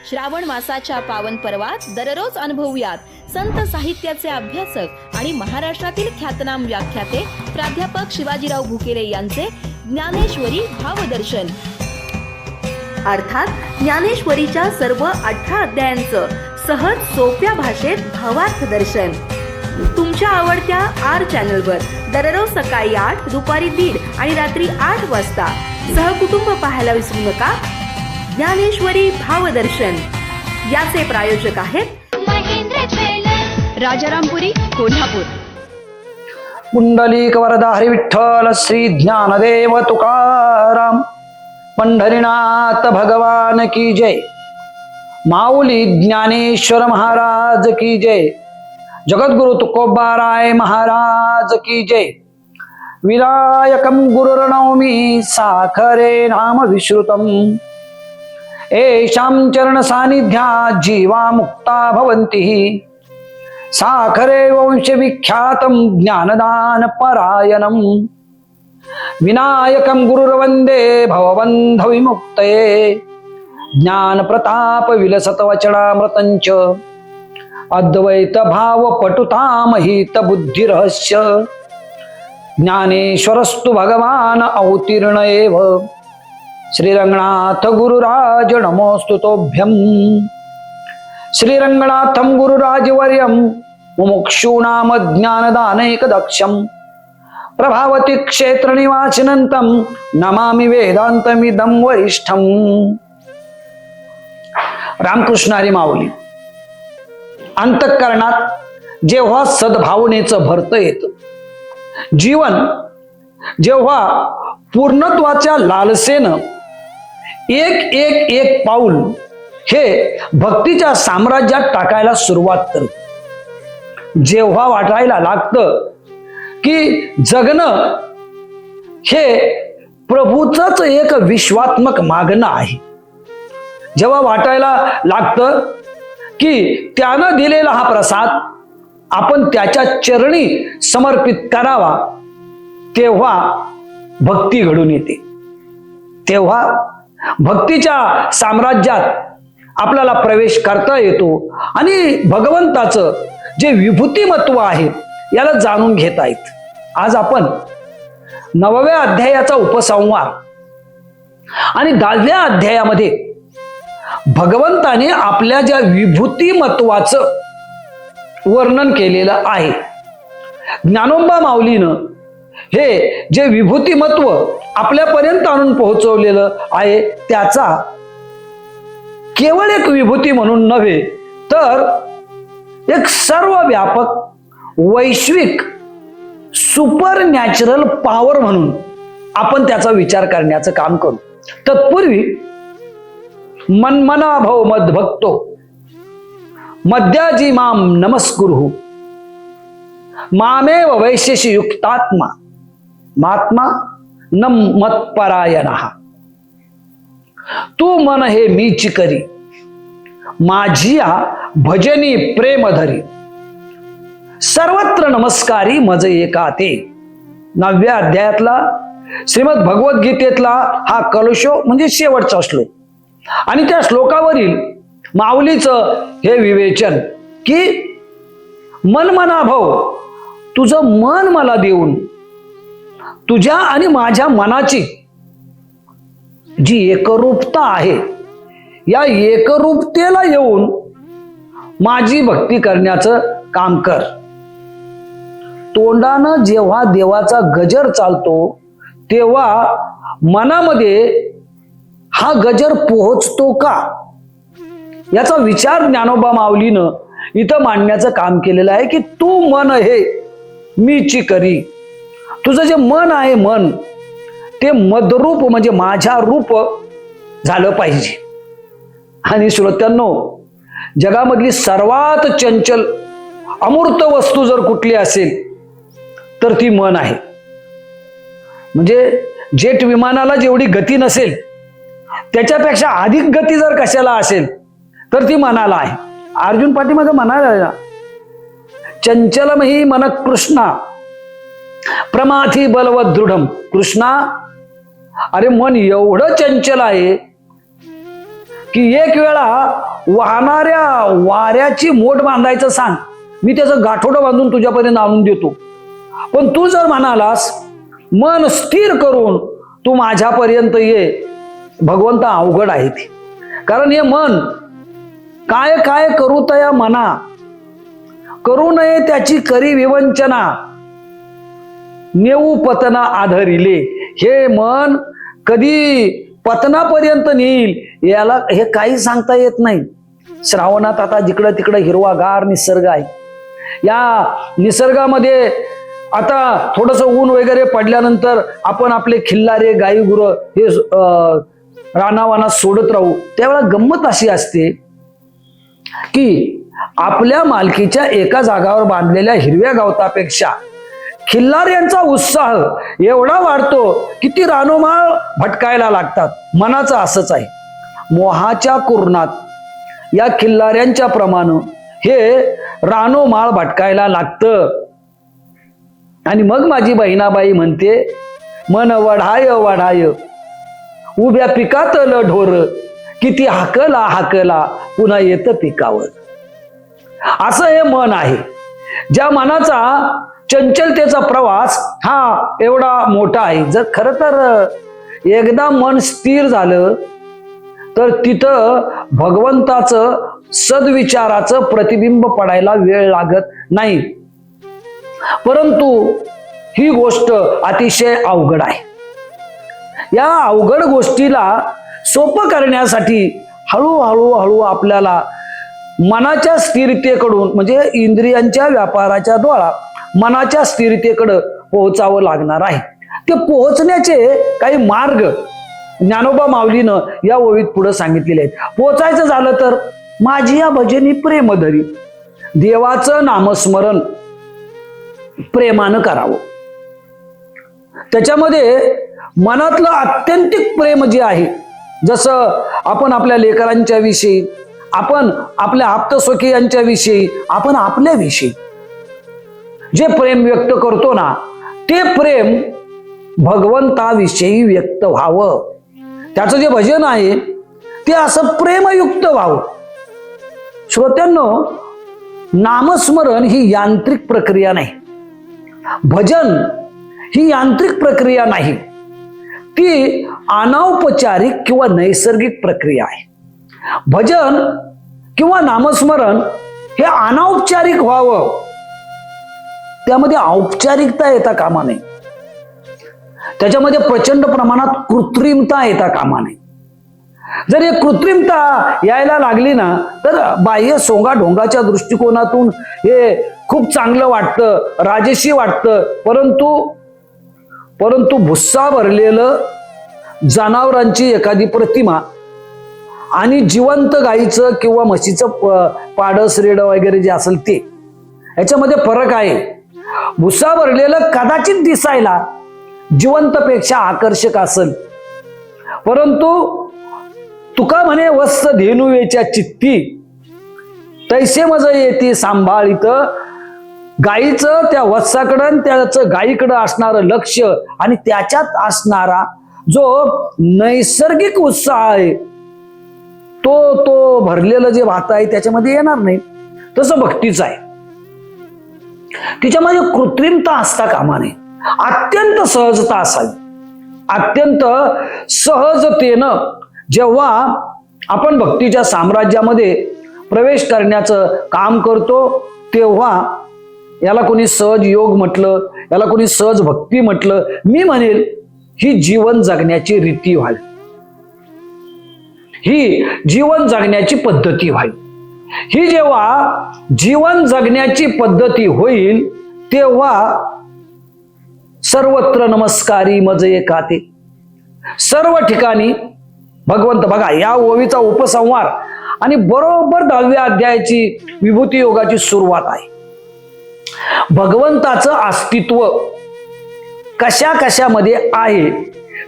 श्रावण मासाच्या पावन पर्वात दररोज अनुभवूयात संत साहित्याचे अभ्यासक आणि महाराष्ट्रातील ख्यातनाम व्याख्याते प्राध्यापक शिवाजीराव भुकेले यांचे ज्ञानेश्वरी भावदर्शन, अर्थात ज्ञानेश्वरीच्या सर्व 18 अध्यायांचं सहज सोप्या भाषेत भावार्थ दर्शन तुमच्या आवडत्या आर चॅनलवर दररोज सकाळी 8, दुपारी 1:30 आणि रात्री 8 वाजता सहकुटुंब पाहायला विसरू नका. ज्ञानेश्वरी भावदर्शन याचे प्रायोजक आहेत महेंद्र ज्वेलर्स, राजारामपुरी, कोल्हापूर. पुंडलिक वरदा हरी विठ्ठल श्री ज्ञानदेव तुकाराम. पंढरीनाथ भगवान की जय. माऊली ज्ञानेश्वर महाराज की जय. जगद्गुरु तुकोबाराय महाराज की जय. विनायकं गुरुर्नौमि साखरे नाम विश्रुतम्. येषां चरण सानिध्यात् जीवा मुक्ता भवन्ति. साखरे वंश विख्यातं ज्ञानदान परायणम्. विनायकं गुरुर्वन्दे भवबन्ध विमुक्तये. ज्ञान प्रताप विलसत वचनामृतञ्च. अद्वैत भाव पटुतामहित बुद्धि रहस्य. ज्ञानेश्वरस्तु भगवान अवतीर्ण एव. श्रीरंगनाथ गुरुराज नमोस्तु तोभ्यं. श्रीरंगनाथं गुरुराजवर्यं मुमुक्षूणाम ज्ञानदानैकदक्षं. प्रभावती क्षेत्रनिवासिनन्तं नमामि वेदान्तमिदं वरिष्ठं. रामकृष्ण हरी माऊली. अंतःकरणात जेव्हा सद्भावनेचं भरतं येतं, जीवन जेव्हा पूर्णत्वाच्या लालसेनं एक एक एक पाऊल हे भक्तीच्या साम्राज्यात टाकायला सुरुवात करते, जेव्हा वाटायला लागतं की जगणं हे प्रभूचंच एक विश्वात्मक मागणं आहे, जेव्हा वाटायला लागतं की त्यानं दिलेला हा प्रसाद आपण त्याच्या चरणी समर्पित करावा, तेव्हा भक्ती घडून येते. तेव्हा भक्तीच्या साम्राज्यात आपल्याला प्रवेश करता येतो आणि भगवंताचं जे विभूतिमत्व आहे याला जाणून घेता येत. आज आपण 9व्या अध्यायाचा उपसंहार आणि 10व्या अध्यायामध्ये भगवंताने आपल्या ज्या विभूतिमत्वाचं वर्णन केलेलं आहे, ज्ञानोबा माऊलीनं हे जे विभूतिमत्व आपल्यापर्यंत आणून पोहोचवलेलं आहे, त्याचा केवळ एक विभूती म्हणून नव्हे तर एक सर्वव्यापक वैश्विक सुपर नॅचरल पॉवर म्हणून आपण त्याचा विचार करण्याचं काम करू. तत्पूर्वी मन्मना भव मद्भक्तो मद्याजी माम नमस्कुरु. मामेव वैशेषि युक्तात्मा महात्मा न मत्परायणः. तू मन हे मीची करी, माझिया भजनी प्रेम धरी. सर्वत्र नमस्कारी मज एका ते. 9व्या अध्यायातला श्रीमद भगवद्गीतेतला हा कलशो म्हणजे शेवटचा श्लोक आणि त्या श्लोकावरील माऊलीचं हे विवेचन की मनमना भव, तुझं मन मला देऊन तुझ्या आणि माझ्या मनाची जी एकरूपता आहे या एकरूपतेला येऊन माझी भक्ती करण्याचं काम कर. तोंडानं जेव्हा देवाचा गजर चालतो तेव्हा मनामध्ये हा गजर पोहोचतो का, याचा विचार ज्ञानोबा माऊलीनं इथं मांडण्याचं काम केलेलं आहे की तू मन हे मीची करी. तुझं जे मन आहे मन ते मदरूप म्हणजे माझ्या रूप झालं पाहिजे. आणि श्रोत्यांनो, जगामधली सर्वात चंचल अमूर्त वस्तू जर कुठली असेल तर ती मन आहे. म्हणजे जेट विमानाला जेवढी गती नसेल त्याच्यापेक्षा अधिक गती जर कशाला असेल तर ती मनाला आहे. अर्जुन पाठीमागे म्हणाला, चंचलमही मन कृष्णा प्रमाथी बलवत दृढम. कृष्णा, अरे मन एवढं चंचल आहे की एक वेळा वाहणाऱ्या वाऱ्याची मोठ बांधायचं सांग, मी त्याचं गाठोडं बांधून तुझ्यापर्यंत आणून देतो. पण तू जर म्हणालास मन स्थिर करून तू माझ्यापर्यंत ये, भगवंत अवघड आहे ते. कारण हे मन काय काय करू तया मना, करू नये त्याची करी विवंचना, नेऊ पतना आधरिले. हे मन कधी पतनापर्यंत नेईल याला हे काही सांगता येत नाही. श्रावणात आता जिकडं तिकडं हिरवागार निसर्ग आहे. या निसर्गामध्ये आता थोडस ऊन वगैरे पडल्यानंतर आपण आपले खिल्लारे गाई गुरं हे रानावानात सोडत राहू. त्यावेळेला गंमत अशी असते की आपल्या मालकीच्या एका जागावर बांधलेल्या हिरव्या गवतापेक्षा खिल्लाऱ्यांचा उत्साह एवढा वाढतो की ती रानोमाळ भटकायला लागतात. मनाचं असंच आहे. मोहाच्या कुरणात या खिल्लाऱ्यांच्या प्रमाणे हे रानोमाळ भटकायला लागतं. आणि मग माझी बहिणाबाई म्हणते, मन वढाय वढाय उभ्या पिकातलं ढोर, किती हाकला हाकला पुन्हा येतं पिकावर. असं हे मन आहे. ज्या मनाचा चंचलतेचा प्रवास हा एवढा मोठा आहे. जर खर तर एकदा मन स्थिर झालं तर तिथं भगवंताचं सद्विचाराचं प्रतिबिंब पडायला वेळ लागत नाही. परंतु ही गोष्ट अतिशय अवघड आहे. या अवघड गोष्टीला सोपं करण्यासाठी हळूहळू हळू आपल्याला मनाच्या स्थिरतेकडून, म्हणजे इंद्रियांच्या व्यापाराच्या द्वारा मनाच्या स्थिरतेकडे पोहोचावं लागणार आहे. ते पोहोचण्याचे काही मार्ग ज्ञानोबा माऊलीनं या ओवीत पुढे सांगितलेले आहेत. पोहोचायचं झालं तर माझी या भजनी प्रेम धरी, देवाचं नामस्मरण प्रेमानं करावं. त्याच्यामध्ये मनातलं आत्यंतिक प्रेम जे आहे, जसं आपण आपल्या लेकरांच्या विषयी, आपण आपल्या आप्तस्वकीयांच्या विषयी, आपण आपल्या विषयी जे प्रेम व्यक्त करतो ना, ते प्रेम भगवंताविषयी व्यक्त व्हावं. त्याचं जे भजन आहे ते असं प्रेमयुक्त व्हावं. श्रोत्यांनो, नामस्मरण ही यांत्रिक प्रक्रिया नाही. भजन ही यांत्रिक प्रक्रिया नाही, ती अनौपचारिक किंवा नैसर्गिक प्रक्रिया आहे. भजन किंवा नामस्मरण हे अनौपचारिक व्हावं, त्यामध्ये औपचारिकता येता कामा नये. त्याच्यामध्ये प्रचंड प्रमाणात कृत्रिमता येता कामा नये. जर हे कृत्रिमता यायला लागली ना तर बाह्य सोंगा ढोंगाच्या दृष्टिकोनातून हे खूप चांगलं वाटतं, राजेशी वाटतं. परंतु भुस्सा भरलेलं जनावरांची एखादी प्रतिमा आणि जिवंत गाईचं किंवा म्हशीचं पाडस रेड वगैरे जे असेल ते, याच्यामध्ये फरक आहे. भुस्सा भरलेलं कदाचित दिसायला जिवंतपेक्षा आकर्षक असेल, परंतु तुका म्हणे वस्त धेनुवेच्या चित्ती, तैसे मज येते सांभाळीत. गाईचं त्या वत्साकडं त्याचं गाईकडं असणारं लक्ष आणि त्याच्यात असणारा जो नैसर्गिक उत्साह आहे तो भरलेलं जे वाहत आहे त्याच्यामध्ये येणार नाही. तसं भक्तीच आहे, तिच्यामध्ये कृत्रिमता असता कामा नये. अत्यंत सहजता असावी. अत्यंत सहजतेनं जेव्हा आपण भक्तीच्या साम्राज्यामध्ये प्रवेश करण्याचं काम करतो, तेव्हा याला कोणी सहज योग म्हटलं, याला कोणी सहज भक्ती म्हटलं. मी म्हणेल ही जीवन जगण्याची रीती व्हावी, ही जीवन जगण्याची पद्धती व्हावी. ही जेव्हा जीवन जगण्याची पद्धती होईल तेव्हा सर्वत्र नमस्कारी मज एकाते, सर्व ठिकाणी भगवंत. बघा, या ओवीचा उपसंहार आणि बरोबर 10व्या अध्यायाची विभूती योगाची सुरुवात आहे. भगवंताचं अस्तित्व कशा कशामध्ये आहे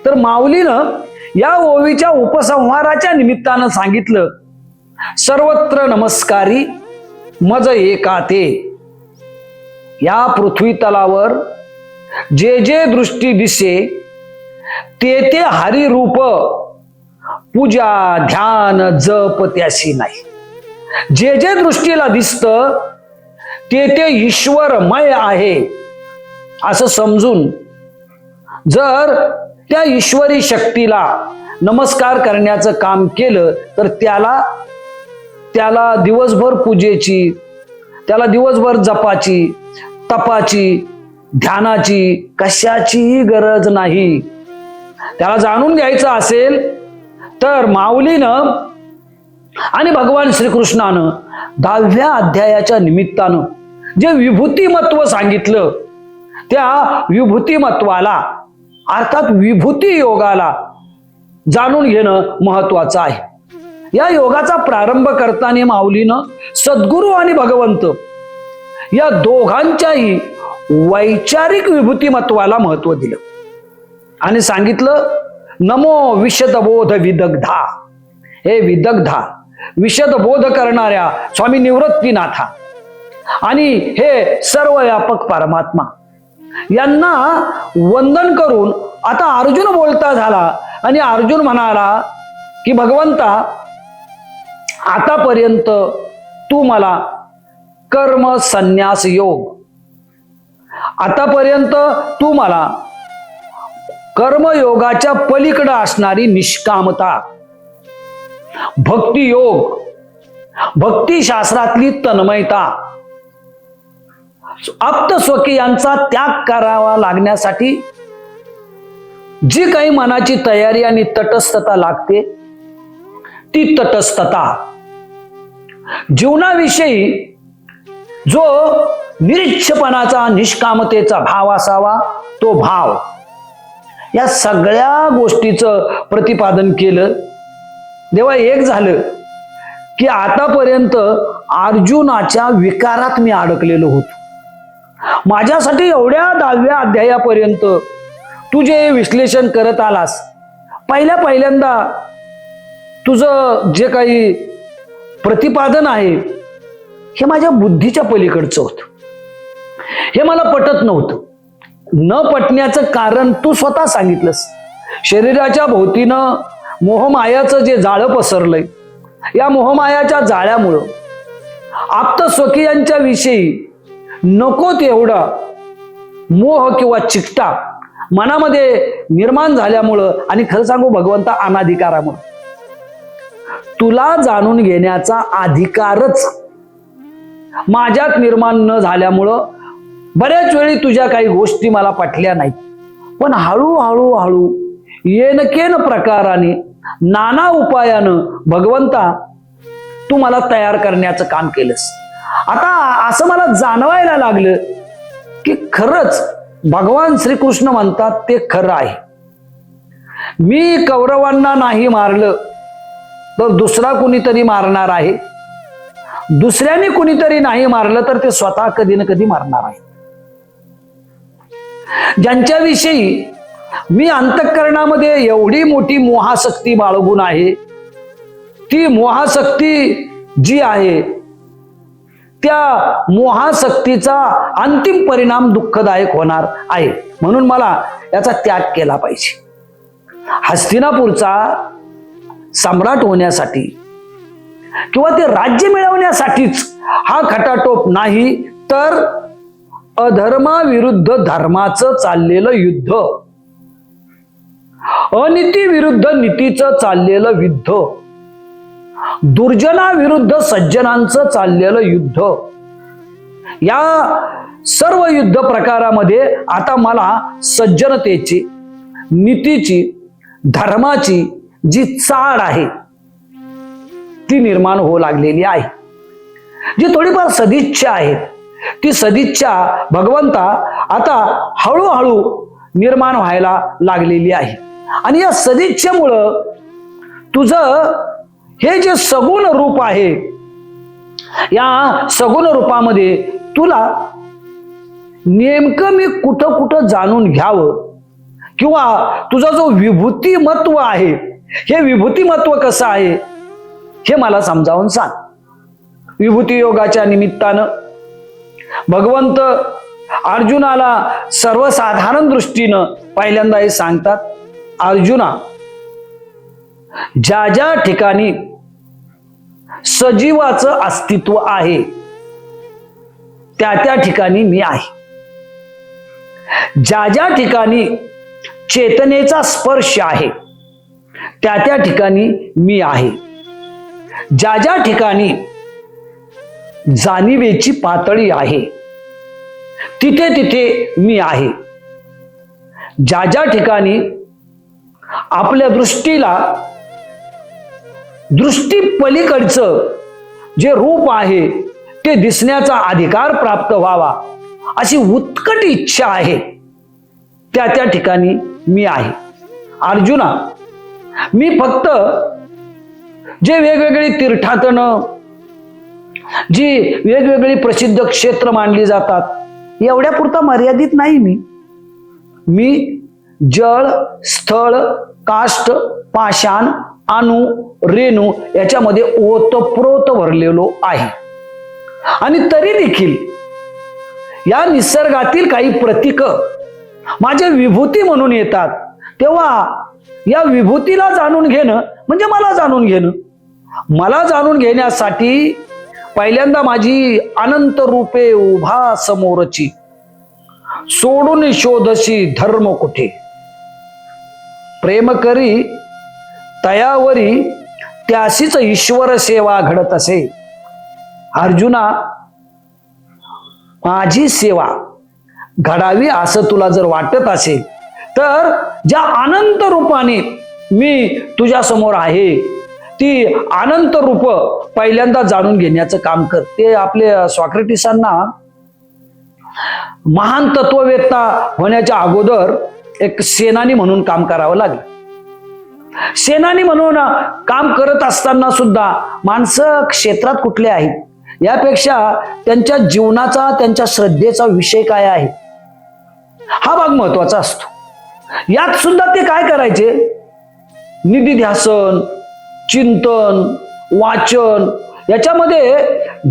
तर माऊलीनं या ओवीच्या उपसंहाराच्या निमित्तानं सांगितलं, सर्वत्र नमस्कारी मज एकाते. या पृथ्वी तलावर जे जे दृष्टी दिसे ते हरिरूप, पूजा ध्यान जप त्याशी नाही. जे जे दृष्टीला दिसतं ते ते ईश्वरमय आहे असं समजून जर त्या ईश्वरी शक्तीला नमस्कार करण्याचं काम केलं तर त्याला दिवसभर पूजेची, त्याला दिवसभर जपाची, तपाची, ध्यानाची कशाचीही गरज नाही. त्याला जाणून घ्यायचं असेल तर माऊलीनं आणि भगवान श्रीकृष्णानं 10व्या अध्यायाच्या निमित्तानं जे विभूतिमत्व सांगितलं त्या विभूतिमत्वाला अर्थात विभूती योगाला जाणून घेणं महत्वाचं आहे. या योगाचा प्रारंभ करताना माऊलीनं सद्गुरू आणि भगवंत या दोघांच्याही वैचारिक विभूतिमत्वाला महत्व दिलं आणि सांगितलं नमो विशदबोध विदग्धा. हे विदग्धा, विशदबोध करणाऱ्या स्वामी निवृत्तीनाथा आणि हे सर्व व्यापक परमात्मा यांना वंदन करून आता अर्जुन बोलता झाला आणि अर्जुन म्हणाला की भगवंता आतापर्यंत तू मला कर्म संन्यास योग, आतापर्यंत तू मला कर्मयोगाच्या पलीकडे असणारी निष्कामता, भक्ती योग, भक्ती शास्त्रातली तन्मयता, आप्त स्वकीयांचा त्याग करावा लागण्यासाठी जी काही मनाची तयारी आणि तटस्थता लागते ती तटस्थता, जीवनाविषयी जो निरीच्छपणाचा निष्कामतेचा भाव असावा तो भाव, या सगळ्या गोष्टीचं प्रतिपादन केलं. तेव्हा एक झालं की आतापर्यंत अर्जुनाच्या विकारात मी अडकलेलो होतो. माझ्यासाठी एवढ्या 10व्या अध्यायापर्यंत तू जे विश्लेषण करत आलास, पहिल्यांदा तुझं जे काही प्रतिपादन आहे हे माझ्या बुद्धीच्या पलीकडचं होतं. हे मला पटत नव्हतं. न पटण्याचं कारण तू स्वतः सांगितलंस. शरीराच्या भोवतीनं मोहमायाचं जे जाळं पसरलंय, या मोहमायाच्या जाळ्यामुळं आप्त स्वकीयांच्या विषयी नको तेवढा मोह किंवा चिकटा मनामध्ये निर्माण झाल्यामुळं आणि खरं सांगू भगवंता अनाधिकारामुळं तुला जाणून घेण्याचा अधिकारच माझ्यात निर्माण न झाल्यामुळं बऱ्याच वेळी तुझ्या काही गोष्टी मला पटल्या नाहीत. पण हळूहळू येनकेन प्रकाराने नाना उपायानं भगवंता तू मला तयार करण्याचं काम केलंस. आता असं मला जाणवायला लागलं की खरंच भगवान श्रीकृष्ण म्हणतात ते खरं आहे. मी कौरवांना नाही मारलं तर दुसरा कुणीतरी मारणार आहे, दुसऱ्याने कुणीतरी नाही मारलं तर ते स्वतः कधी ना कधी मारणार आहे. ज्यांच्याविषयी मी अंतःकरणामध्ये एवढी मोठी मोहासक्ती बाळगून आहे, ती मोहासक्ती जी आहे त्या मोहासक्तीचा अंतिम परिणाम दुःखदायक होणार आहे. म्हणून मला याचा त्याग केला पाहिजे. हस्तिनापूरचा सम्राट होण्यासाठी किंवा ते राज्य मिळवण्यासाठीच हा खटाटोप नाही, तर अधर्माविरुद्ध धर्माचं चाललेलं युद्ध, अनिती विरुद्ध नीतीचं चाललेलं युद्ध, दुर्जनाविरुद्ध सज्जनांचं चाललेलं युद्ध, या सर्व युद्ध प्रकारामध्ये आता मला सज्जनतेची, नीतीची, धर्माची जी चाड आहे ती निर्माण होऊ लागलेली आहे. जी थोडीफार सदिच्छा आहे ती सदिच्छा भगवंता आता हळूहळू निर्माण व्हायला लागलेली आहे. आणि या सदिच्छेमुळं तुझं हे जे सगुण रूप आहे, या सगुण रूपामध्ये तुला नेमकं मी कुठं कुठं जाणून घ्यावं किंवा तुझा जो विभूतिमत्व आहे हे विभूतिमत्व कसं आहे हे मला समजावून सांग. विभूती योगाच्या निमित्तानं भगवंत अर्जुनाला सर्वसाधारण दृष्टीनं पहिल्यांदा हे सांगतात, अर्जुना, ज्या ज्या ठिकाणी सजीवाचं अस्तित्व आहे त्या त्या ठिकाणी मी आहे. ज्या ज्या ठिकाणी चेतनेचा स्पर्श आहे त्या त्या ठिकाणी मी आहे. ज्या ज्या ठिकाणी जाणीवेची पातळी आहे तिथे तिथे मी आहे. ज्या ज्या ठिकाणी आपल्या दृष्टी पलीकडचं जे रूप आहे ते दिसण्याचा अधिकार प्राप्त व्हावा अशी उत्कट इच्छा आहे त्या त्या ठिकाणी मी आहे. अर्जुना, मी फक्त जे वेगवेगळी तीर्थाटनं, जी वेगवेगळी प्रसिद्ध क्षेत्र मानली जातात एवढ्या पुरता मर्यादित नाही. मी जळ, स्थळ, काष्ठ, पाषाण, अणु, रेणू याच्यामध्ये ओतप्रोत भरलेलो आहे. आणि तरी देखील या निसर्गातील काही प्रतीक माझ्या विभूती म्हणून येतात. तेव्हा या विभूतीला जाणून घेणं म्हणजे मला जाणून घेणं. मला जाणून घेण्यासाठी पहिल्यांदा माझी अनंत रूपे उभा समोरची, सोडून शोधशी धर्म कुठे. प्रेम करी तयावरी त्यासीच ईश्वर सेवा घडत असे. अर्जुना, माझी सेवा घडावी असं तुला जर वाटत असेल तर ज्या अनंत रूपाने मी तुझ्या समोर आहे ती अनंत रूप पहिल्यांदा जाणून घेण्याचं काम कर. ते आपल्या सॉक्रेटिसांना महान तत्ववेत्ता होण्याच्या अगोदर एक सेनानी म्हणून काम करावं लागलं. सेनानी म्हणून काम करत असताना सुद्धा माणसं क्षेत्रात कुठले आहेत यापेक्षा त्यांच्या जीवनाचा, त्यांच्या श्रद्धेचा विषय काय आहे हा भाग महत्वाचा असतो. यात सुद्धा ते काय करायचे, निधिध्यासन, चिंतन, वाचन याच्यामध्ये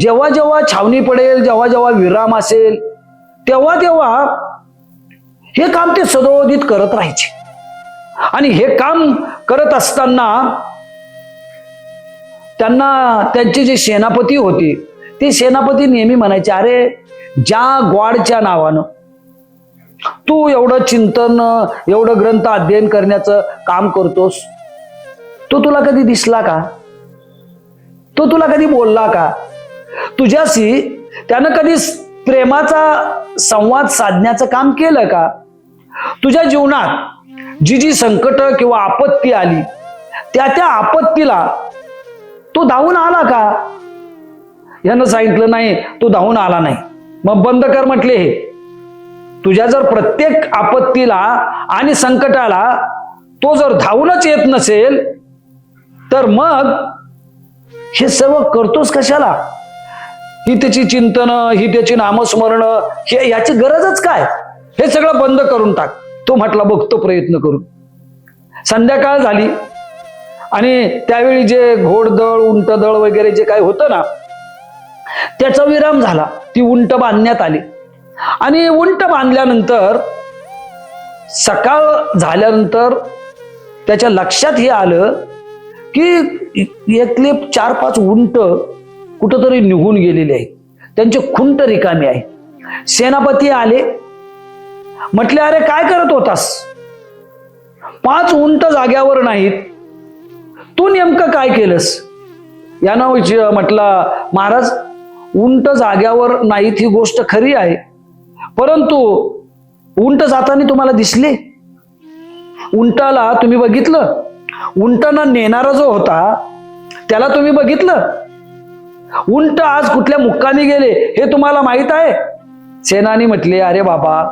जेव्हा जेव्हा छावणी पडेल, जेव्हा जेव्हा विराम असेल तेव्हा तेव्हा हे काम ते सदोदित करत राहायचे. आणि हे काम करत असताना त्यांना त्यांचे जे सेनापती होते ते सेनापती नेहमी म्हणायचे, अरे ज्या ग्वाडच्या नावानं तू एवढं चिंतन, एवढं ग्रंथ अध्ययन करण्याचं काम करतोस, तो तुला कधी दिसला का? तो तुला कधी बोलला का? तुझ्याशी त्यानं कधी प्रेमाचा संवाद साधण्याचं काम केलं का? तुझ्या जीवनात जी जी संकट किंवा आपत्ती आली त्या त्या आपत्तीला तो धावून आला का? यानं सांगितलं नाही, तो धावून आला नाही. मग बंद कर म्हटले. हे तुझ्या जर प्रत्येक आपत्तीला आणि संकटाला तो जर धावूनच येत नसेल तर मग हे सर्व करतोस कशाला? ही त्याची चिंतन, ही त्याची नामस्मरण, हे याची गरजच काय? हे सगळं बंद करून टाक. तो म्हटला बघतो प्रयत्न करून. संध्याकाळ झाली आणि त्यावेळी जे घोडदळ, उंटदळ वगैरे जे काही होतं ना त्याचा विराम झाला. ती उंट बांधण्यात आली आणि उंट बांधल्यानंतर सकाळ झाल्यानंतर त्याच्या लक्षात हे आलं की यातले 4-5 उंट कुठंतरी निघून गेलेले आहेत, त्यांचे खुंट रिकामे आहे. सेनापती आले, म्हटले अरे काय करत होतास? 5 उंट जाग्यावर नाहीत, तू नेमकं काय केलंस? यानं म्हटलं, महाराज उंट जाग्यावर नाहीत ही गोष्ट खरी आहे, परंतु उंट जाताना तुम्हाला दिसले? उंटाला तुम्ही बघितलं? उंटांना नेणारा जो होता त्याला तुम्ही बघितलं? उंट आज कुठल्या मुक्कामी गेले हे तुम्हाला माहित आहे? सेनानी म्हटले, अरे बाबा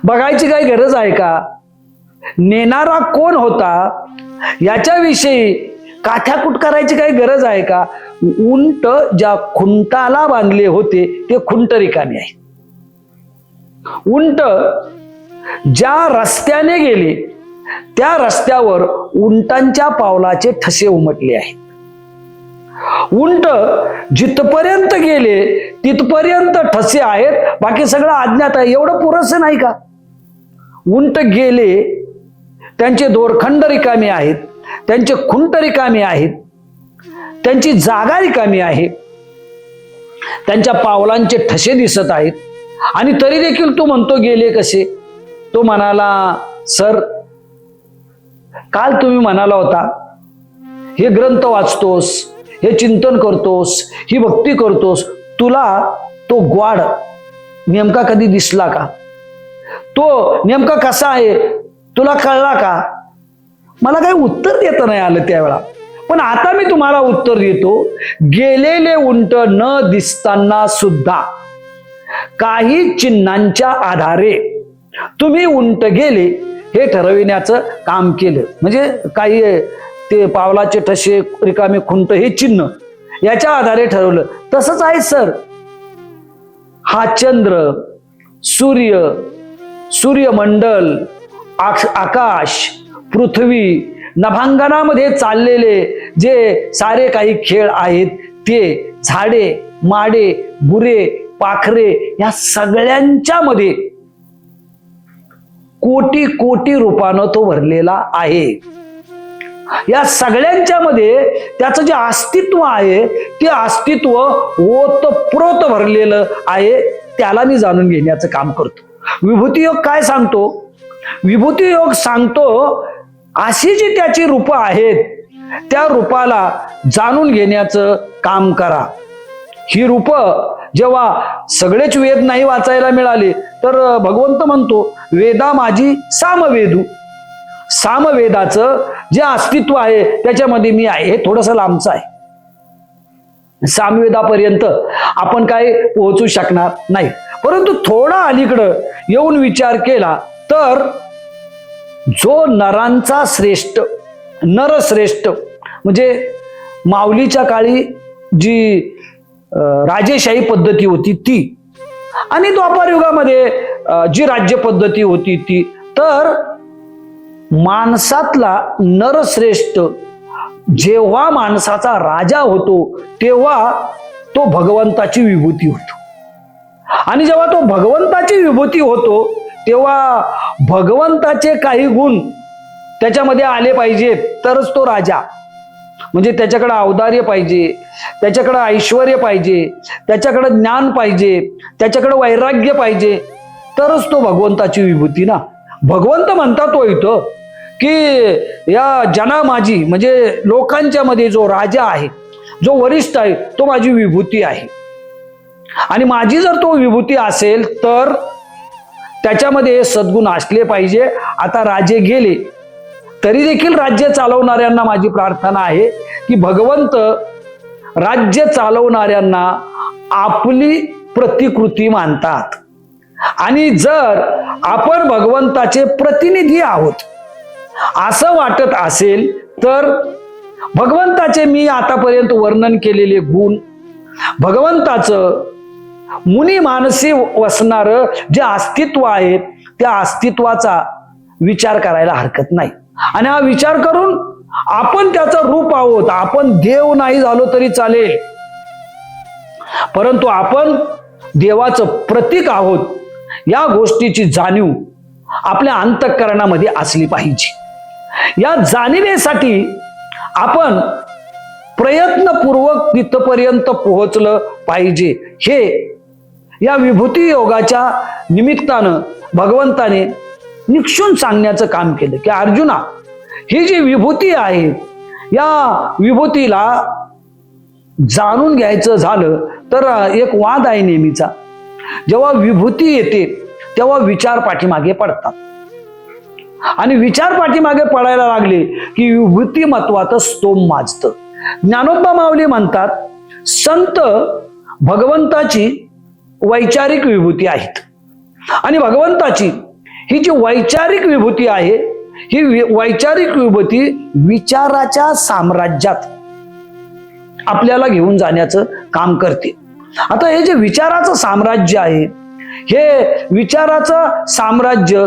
बघायची काही गरज आहे का? नेणारा कोण होता याच्याविषयी काठ्याकूट करायची काही गरज आहे का? उंट ज्या खुंटाला बांधले होते ते खुंट रिकामे आहे. उंट ज्या रस्त्याने गेले त्या रस्त्यावर उंटांच्या पावलाचे ठसे उमटले आहेत. उंट जिथपर्यंत गेले तिथपर्यंत ठसे आहेत, बाकी सगळं अज्ञात आहे. एवढं पुरेसं नाही का? उंट गेले, त्यांचे दोरखंड रिकामे आहेत, त्यांचे खुंट रिकामे आहेत. त्यांची जागा रिकामी आहे, त्यांच्या पावलांचे ठसे दिसत आहेत, आणि तरी देखील तो म्हणतो गेले कसे. तो म्हणाला, सर काल तुम्ही म्हणाला होता हे ग्रंथ वाचतोस, हे चिंतन करतोस, ही भक्ती करतोस, तुला तो ग्वाड नेमका कधी दिसला का? तो नेमका कसा आहे तुला कळला का? मला काही उत्तर देता नाही आलं त्यावेळा, पण आता मी तुम्हाला उत्तर देतो. गेलेले उंट न दिसताना सुद्धा काही चिन्हांच्या आधारे तुम्ही उंट गेले हे ठरविण्याचं काम केलं. म्हणजे काही ते पावलाचे ठसे, रिकामे खुंट हे चिन्ह याच्या आधारे ठरवलं. तसंच आहे सर. हा चंद्र, सूर्य, सूर्यमंडल, आकाश, पृथ्वी, नभांगणामध्ये चाललेले जे सारे काही खेळ आहेत, ते झाडे, माडे, गुरे, पाखरे या सगळ्यांच्या मध्ये कोटी कोटी रूपानं तो भरलेला आहे. या सगळ्यांच्या मध्ये त्याचं जे अस्तित्व आहे ते अस्तित्व ओतप्रोत भरलेलं आहे. त्याला मी जाणून घेण्याचं काम करतो. विभूती योग काय सांगतो? विभूती योग सांगतो अशी जी त्याची रूपं आहेत त्या रूपाला जाणून घेण्याचं काम करा. ही रूपं जेव्हा सगळेच वेद नाही वाचायला मिळाले तर भगवंत म्हणतो वेदा माझी सामवेदू. सामवेदाचं जे अस्तित्व आहे त्याच्यामध्ये मी आहे. हे थोडंसं लांबचं आहे. सामवेदापर्यंत आपण काय पोहोचू शकणार नाही, परंतु थोडा अलीकडं येऊन विचार केला तर जो नरांचा श्रेष्ठ, नरश्रेष्ठ म्हणजे माऊलीच्या काळी जी राजेशाही पद्धती होती ती, आणि द्वापार युगामध्ये जी राज्य पद्धती होती ती, तर माणसातला नरश्रेष्ठ जेव्हा माणसाचा राजा होतो तेव्हा तो भगवंताची विभूती होतो. आणि जेव्हा तो भगवंताची विभूती होतो तेव्हा भगवंताचे काही गुण त्याच्यामध्ये आले पाहिजेत तरच तो राजा. म्हणजे त्याच्याकडे औदार्य पाहिजे, त्याच्याकडे ऐश्वर्य पाहिजे, त्याच्याकडे ज्ञान पाहिजे, त्याच्याकडे वैराग्य पाहिजे, तरच तो भगवंताची विभूती ना. भगवंत म्हणतात तो इथं की या जना माझी म्हणजे लोकांच्या मध्ये जो राजा आहे, जो वरिष्ठ आहे, तो माझी विभूती आहे. आणि माझी जर तो विभूती असेल तर त्याच्यामध्ये सद्गुण असले पाहिजे. आता राजे गेले तरी देखील राज्य चालवणाऱ्यांना माझी प्रार्थना आहे की भगवंत राज्य चालवणाऱ्यांना आपली प्रतिकृती मानतात. आणि जर आपण भगवंताचे प्रतिनिधी आहोत असं वाटत असेल तर भगवंताचे मी आतापर्यंत वर्णन केलेले गुण, भगवंताचं मुनी मानसी वसणार जे अस्तित्व आहे त्या अस्तित्वाचा विचार करायला हरकत नाही. आणि हा विचार करून आपण त्याचं रूप आहोत. आपण देव नाही झालो तरी चालेल, परंतु आपण देवाचं प्रतीक आहोत या गोष्टीची जाणीव आपल्या अंतःकरणामध्ये असली पाहिजे. या जाणीवेसाठी आपण प्रयत्नपूर्वक तिथपर्यंत पोहोचलं पाहिजे. हे या विभूती योगाच्या निमित्तानं भगवंताने निक्षून सांगण्याचं काम केलं की अर्जुना, ही जी विभूती आहे या विभूतीला जाणून घ्यायचं झालं तर एक वाद आहे नेहमीचा. जेव्हा विभूती येते तेव्हा विचार पाठीमागे पडतात, आणि विचार पाठीमागे पडायला लागले की विभूती महत्वाचं स्तोम माजतं. ज्ञानोबा माऊली म्हणतात संत भगवंताची वैचारिक विभूती आहेत, आणि भगवंताची ही जी वैचारिक विभूती आहे ही वैचारिक विभूती विचाराच्या साम्राज्यात आपल्याला घेऊन जाण्याचं काम करते. आता हे जे विचाराचं साम्राज्य आहे, हे विचाराचं साम्राज्य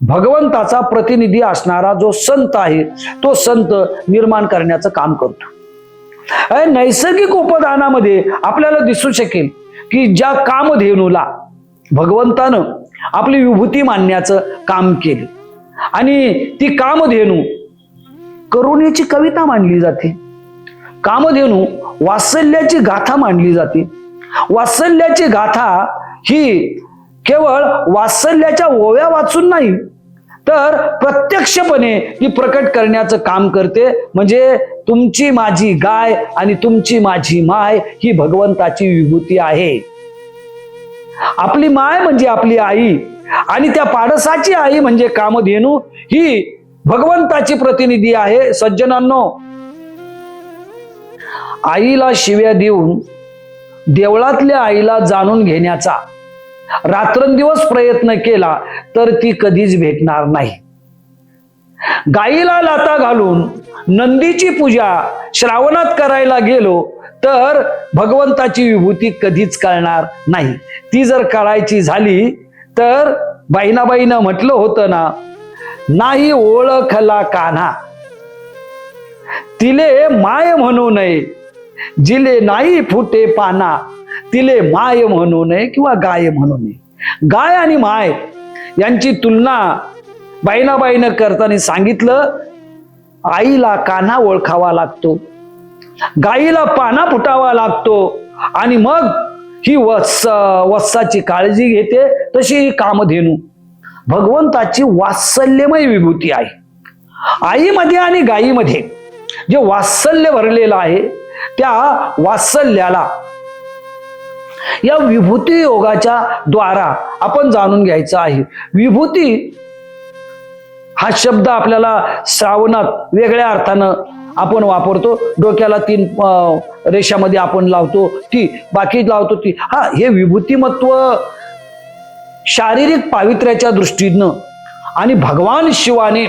भगवंताचा प्रतिनिधी असणारा जो संत आहे तो संत निर्माण करण्याचं काम करतो. नैसर्गिक उपदानामध्ये आपल्याला दिसू शकेल की ज्या कामधेनूला भगवंतानं आपली विभूती मानण्याचं काम केलं, आणि ती कामधेनू करुणेची कविता मानली जाते. कामधेनू वात्सल्याची गाथा मांडली जाते. वात्सल्याची गाथा ही केवळ वात्सल्याच्या ओव्या वाचून नाही तर प्रत्यक्षपणे ती प्रकट करण्याचं काम करते. म्हणजे तुमची माझी गाय आणि तुमची माझी माय ही भगवंताची विभूती आहे. आपली माय म्हणजे आपली आई आणि त्या पाडसाची आई म्हणजे कामधेनू ही भगवंताची प्रतिनिधी आहे. सज्जनांनो, आईला शिव्या देऊन देवळातल्या आईला जाणून घेण्याचा रात्रंदिवस प्रयत्न केला तर ती कधीच भेटणार नाही. गाईला लाता घालून नंदीची पूजा श्रावणात करायला गेलो तर भगवंताची विभूती कधीच कळणार नाही. ती जर कळायची झाली तर बाईनाबाईनं म्हटलं होतं ना, नाही ओळखला कान्हा तिले माय म्हणू नये, जिले नाही फुटे पाना तिले माय म्हणू नये किंवा गाय म्हणू नये. गाय आणि माय यांची तुलना बाईनाबाईनं करताना सांगितलं, आईला कान्हा ओळखावा लागतो, गाईला पाना फुटावा लागतो आणि मग ही वत्साची काळजी घेते. तशी ही कामधेनू भगवंताची वात्सल्यमय विभूती आहे. आईमध्ये आणि गायीमध्ये जे वात्सल्य भरलेलं आहे त्या वात्सल्याला या विभूती योगाच्या द्वारा आपण जाणून घ्यायचं आहे. विभूती हा शब्द आपल्याला श्रावणात वेगळ्या अर्थानं आपण वापरतो. डोक्याला 3 रेषामध्ये आपण लावतो ती, बाकी लावतो ती. हे विभूतिमत्व शारीरिक पावित्र्याच्या दृष्टीनं आणि भगवान शिवाने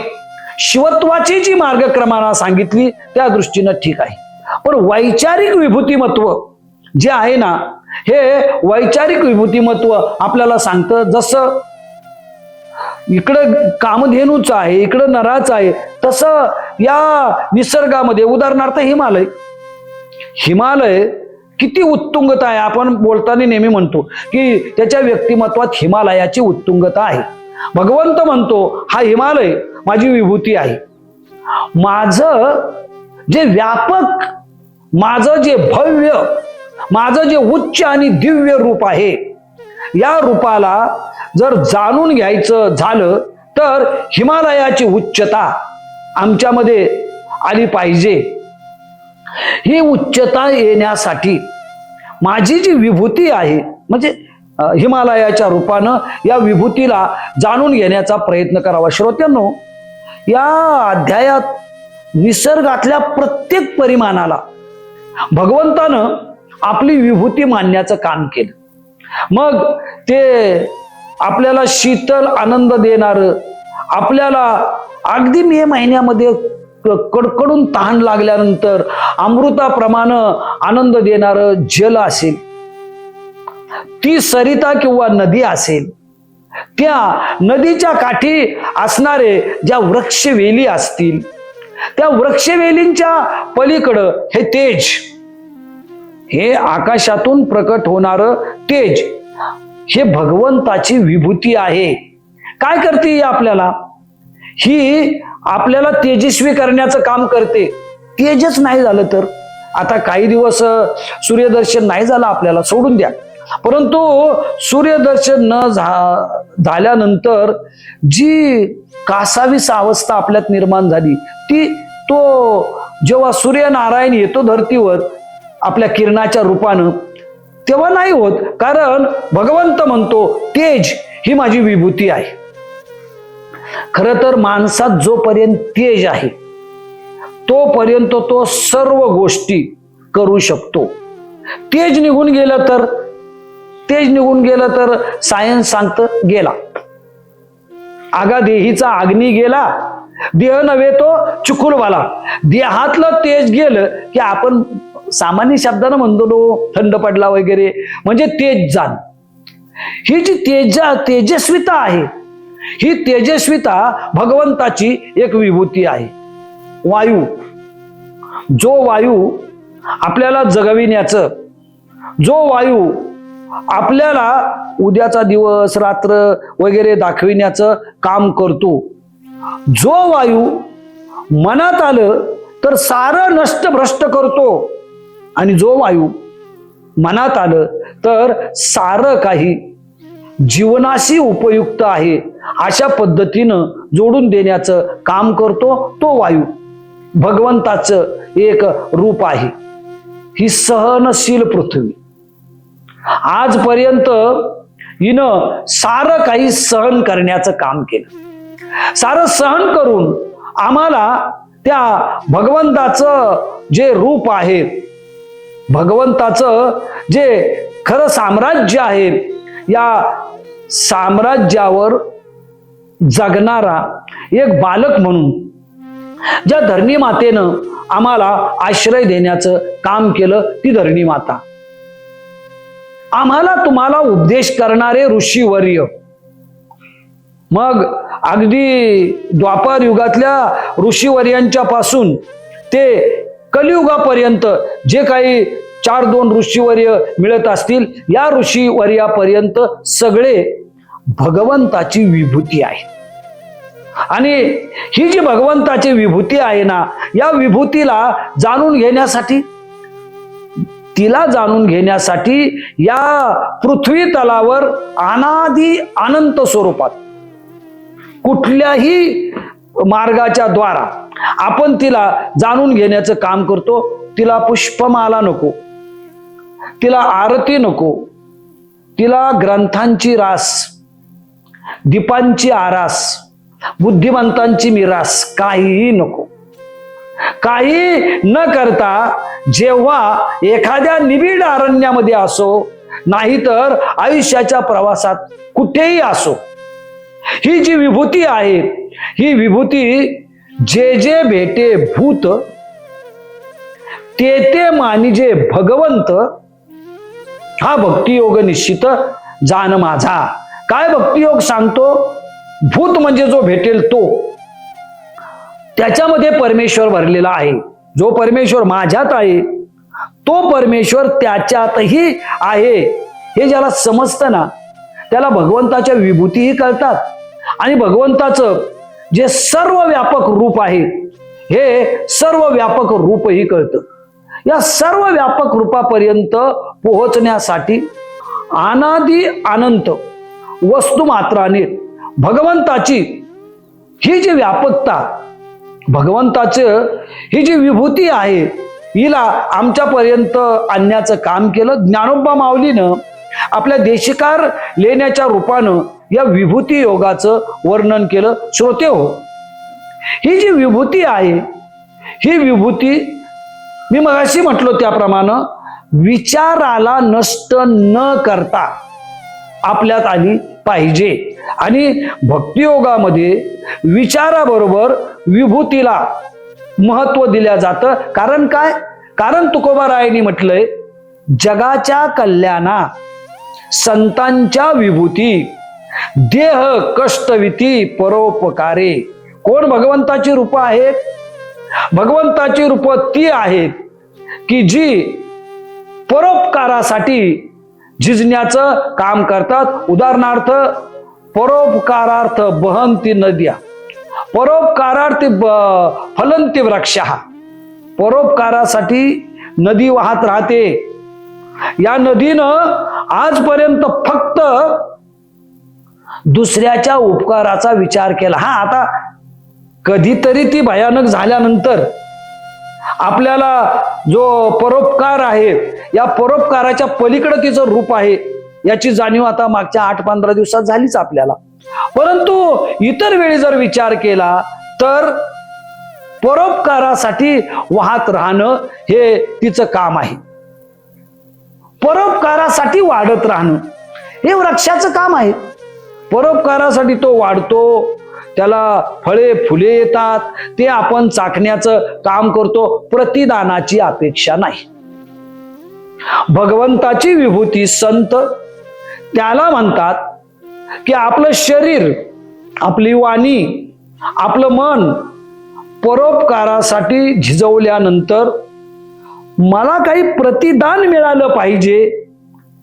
शिवत्वाची जी मार्गक्रमणा सांगितली त्या दृष्टीनं ठीक आहे. पण वैचारिक विभूतिमत्व जे आहे ना, हे वैचारिक विभूतिमत्व आपल्याला सांगतं. जसं इकडं कामधेनूचं आहे, इकडं नराचं आहे, तसं या निसर्गामध्ये उदाहरणार्थ हिमालय किती उत्तुंगता आहे. आपण बोलताना नेहमी म्हणतो की त्याच्या व्यक्तिमत्वात हिमालयाची उत्तुंगता आहे. भगवंत म्हणतो हा हिमालय माझी विभूती आहे. माझं जे व्यापक, माझं जे भव्य, माझं जे उच्च आणि दिव्य रूप आहे, या रूपाला जर जाणून घ्यायचं झालं तर हिमालयाची उच्चता आमच्यामध्ये आली पाहिजे. ही उच्चता येण्यासाठी माझी जी विभूती आहे म्हणजे हिमालयाच्या रूपानं या विभूतीला जाणून घेण्याचा प्रयत्न करावा. श्रोत्यांनो, या अध्यायात निसर्गातल्या प्रत्येक परिमाणाला भगवंतानं आपली विभूती मानण्याचं काम केलं. मग ते आपल्याला शीतल आनंद देणार, आपल्याला अगदी मे महिन्यामध्ये कडकडून तहान लागल्यानंतर अमृताप्रमाणे आनंद देणारं जल असेल, ती सरिता किंवा नदी असेल, त्या नदीच्या काठी असणारे ज्या वृक्षवेली असतील, त्या वृक्षवेलींच्या पलीकडं हे तेज, हे आकाशातून प्रकट होणारं तेज, हे भगवंताची विभूती आहे. काय करते ही आपल्याला? ही आपल्याला तेजस्वी करण्याचं काम करते. तेजच नाही झालं तर, आता काही दिवस सूर्यदर्शन नाही झालं आपल्याला, सोडून द्या, परंतु सूर्यदर्शन न झाल्यानंतर जी कासावीस अवस्था आपल्यात निर्माण झाली ती, तो जेव्हा सूर्यनारायण येतो धरतीवर आपल्या किरणाच्या रूपानं, तेव्हा नाही होत. कारण भगवंत म्हणतो तेज ही माझी विभूती आहे. खरं तर माणसात जोपर्यंत तेज आहे तोपर्यंत तो सर्व गोष्टी करू शकतो. तेज निघून गेलं तर सायन्स सांगतं गेला. आगा देहीचा अग्नी गेला, देह नव्हे तो चिखुलवाला. देहातलं तेज गेलं की आपण सामान्य शब्दानं म्हणतो थंड पडला वगैरे, म्हणजे तेज जाण. ही जी तेजस्विता आहे, ही तेजस्विता भगवंताची एक विभूती आहे. वायू, जो वायू आपल्याला जगविण्याचं, जो वायू आपल्याला उद्याचा दिवस रात्र वगैरे दाखविण्याचं काम करतो, जो वायू मनात आलं तर सारं नष्ट भ्रष्ट करतो, आणि जो वायू मनात आलं तर सारं काही जीवनाशी उपयुक्त आहे अशा पद्धतीनं जोडून देण्याचं काम करतो तो वायू. भगवंताचं एक रूप आहे ही सहनशील पृथ्वी. आजपर्यंत हिनं सारं काही सहन करण्याचं काम केलं. सारं सहन करून आम्हाला त्या भगवंताचं जे रूप आहे, भगवंताचं जे खरं साम्राज्य आहे, या साम्राज्यावर जगणारा एक बालक म्हणून ज्या धरणी मातेनं आम्हाला आश्रय देण्याचं काम केलं ती धरणी माता. आम्हाला तुम्हाला उपदेश करणारे ऋषीवर्य, मग अगदी द्वापार युगातल्या ऋषीवर्यांच्या पासून ते कलियुगापर्यंत जे काही 4-2 ऋषीवर्य मिळत असतील, या ऋषीवर्यापर्यंत सगळे भगवंताची विभूती आहे. आणि ही जी भगवंताची विभूती आहे ना, या विभूतीला जाणून घेण्यासाठी, तिला जाणून घेण्यासाठी या पृथ्वी तलावर अनादी अनंत स्वरूपात कुठल्याही मार्गाच्या द्वारा आपण तिला जाणून घेण्याचं काम करतो. तिला पुष्पमाला नको, तिला आरती नको, तिला ग्रंथांची रास, दीपांची आरास, बुद्धिमंतांची मिरास काहीही नको. काही न करता जेव्हा एखाद्या निबिड अरण्यामध्ये असो, नाहीतर आयुष्याच्या प्रवासात कुठेही असो, ही जी विभूती आहे, ही विभूती जे जे भेटे भूत ते ते मानिजे भगवंत, हा भक्तियोग निश्चित जाण माझा. काय भक्तियोग सांगतो? भूत म्हणजे जो भेटेल तो, त्याच्यामध्ये परमेश्वर भरलेला आहे. जो परमेश्वर माझ्यात आहे तो परमेश्वर त्याच्यातही आहे, हे ज्याला समजतं ना, त्याला भगवंताच्या विभूतीही कळतात. आणि भगवंताचं जे सर्व व्यापक रूप आहे, हे सर्व व्यापक रूपही कळतं. या सर्व व्यापक रूपापर्यंत पोहोचण्यासाठी अनादी अनंत वस्तुमात्राने भगवंताची ही जी व्यापकता, भगवंताचं ही जी विभूती आहे, हिला आमच्यापर्यंत आणण्याचं काम केलं. ज्ञानोबा माऊलीनं आपल्या देशिकार लेण्याच्या रूपानं या विभूती योगाचं वर्णन केलं. श्रोते हो, ही जी विभूती आहे, ही विभूती मी मगाशी म्हटलो त्याप्रमाणे विचाराला नष्ट न करता आपल्यात आली पाहिजे. आणि भक्तियोगामध्ये विचाराबरोबर विभूतीला महत्व दिल्या जातं. कारण काय? कारण तुकोबारायांनी म्हटलंय, जगाच्या कल्याणा संतांच्या विभूती, देह कष्टविती परोपकारे. कोण भगवंताची रूप आहेत? भगवंताची रूप ती आहेत की जी परोपकारासाठी झिजण्याचं काम करतात. उदाहरणार्थ, परोपकारार्थ बहंती नद्या, परोपकारार्थ फलंती वृक्ष. परोपकारासाठी नदी वाहत राहते. या नदीनं आजपर्यंत फक्त दुसऱ्याच्या उपकाराचा विचार केला. हा, आता कधीतरी ती भयानक झाल्यानंतर आपल्याला जो परोपकार आहे, या परोपकाराच्या पलीकडे तिचं रूप आहे, याची जाणीव आता मागच्या 8-15 दिवसात झालीच आपल्याला. परंतु इतर वेळी जर विचार केला तर परोपकारासाठी वाहत राहणं हे तिचं काम आहे. परोपकारासाठी वाढत राहणं हे वृक्षाचं काम आहे. परोपकारासाठी तो वाढतो, त्याला फळे फुले येतात, ते आपण चाखण्याचं काम करतो. प्रतिदानाची अपेक्षा नाही. भगवंताची विभूती संत त्याला म्हणतात की आपलं शरीर, आपली वाणी, आपलं मन परोपकारासाठी झिजवल्यानंतर मला काही प्रतिदान मिळालं पाहिजे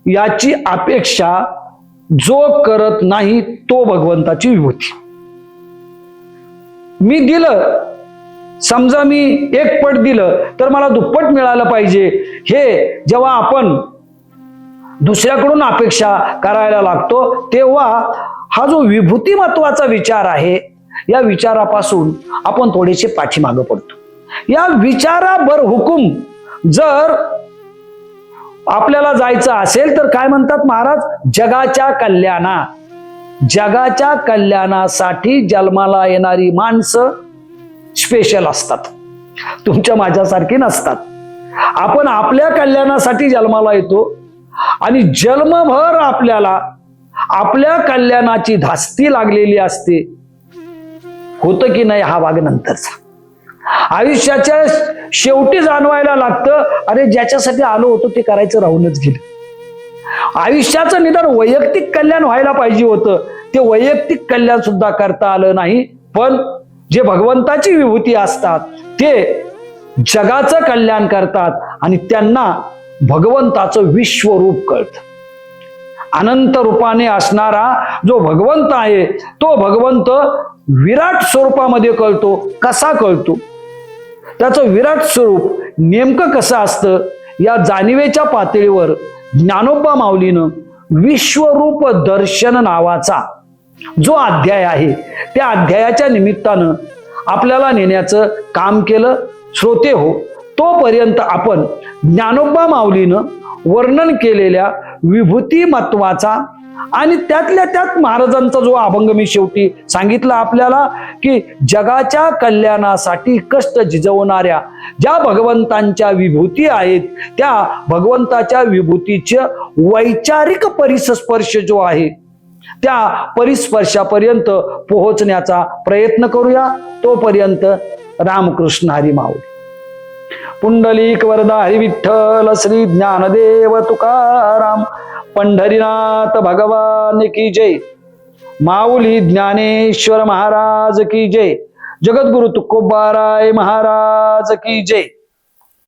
याची अपेक्षा जो करत नाही तो भगवंताची विभूती. मी दिलं समजा मी 1 पट दिलं तर मला दुप्पट मिळालं पाहिजे, हे जेव्हा आपण दुसऱ्याकडून अपेक्षा करायला लागतो तेव्हा हा जो विभूती महत्वाचा विचार आहे, या विचारापासून आपण थोडेसे पाठीमागे पडतो. या विचाराबर हुकूम जर आपल्याला जायचं असेल तर काय म्हणतात महाराज, जगाच्या कल्याणासाठी जन्माला येणारी माणसं स्पेशल असतात, तुमच्या माझ्यासारखी नसतात. आपण आपल्या कल्याणासाठी जन्माला येतो आणि जन्मभर आपल्याला आपल्या कल्याणाची धास्ती लागलेली असते. होतं की नाही हा भाग नंतरचा. आयुष्याच्या शेवटी जाणवायला लागतं, अरे ज्याच्यासाठी आलो होतो ते करायचं राहूनच गेलं. आयुष्याचं निदान वैयक्तिक कल्याण व्हायला पाहिजे होतं, ते वैयक्तिक कल्याण सुद्धा करता आलं नाही. पण जे भगवंताची विभूती असतात ते जगाचं कल्याण करतात आणि त्यांना भगवंताचं विश्वरूप कळतं. अनंत रूपाने असणारा जो भगवंत आहे तो भगवंत विराट स्वरूपामध्ये कळतो. कसा कळतो, त्याचं विराट स्वरूप नेमकं कसं असतं, या जाणीवेच्या पातळीवर ज्ञानोबा माऊलीनं विश्वरूप दर्शन नावाचा जो अध्याय आहे त्या अध्यायाच्या निमित्तानं आपल्याला नेण्याचं काम केलं. श्रोते हो, तोपर्यंत आपण ज्ञानोबा माऊलीनं वर्णन केलेल्या विभूती महत्वाचा आणि त्यातल्या त्यात महाराजांचा जो अभंग मी शेवटी सांगितला आपल्याला, की जगाच्या कल्याणासाठी कष्ट झिजवणाऱ्या ज्या भगवंतांच्या विभूती आहेत त्या भगवंताच्या विभूतीचे वैचारिक परिस्पर्श जो आहे त्या परिस्पर्शापर्यंत पोहोचण्याचा प्रयत्न करूया. तोपर्यंत रामकृष्ण हरी माऊली. पुंडलिक वरदा हरी विठ्ठल श्री ज्ञानदेव तुकाराम. पंढरीनाथ भगवान की जय. माऊली ज्ञानेश्वर महाराज की जय. जगद्गुरु तुकोबाराय महाराज की जय.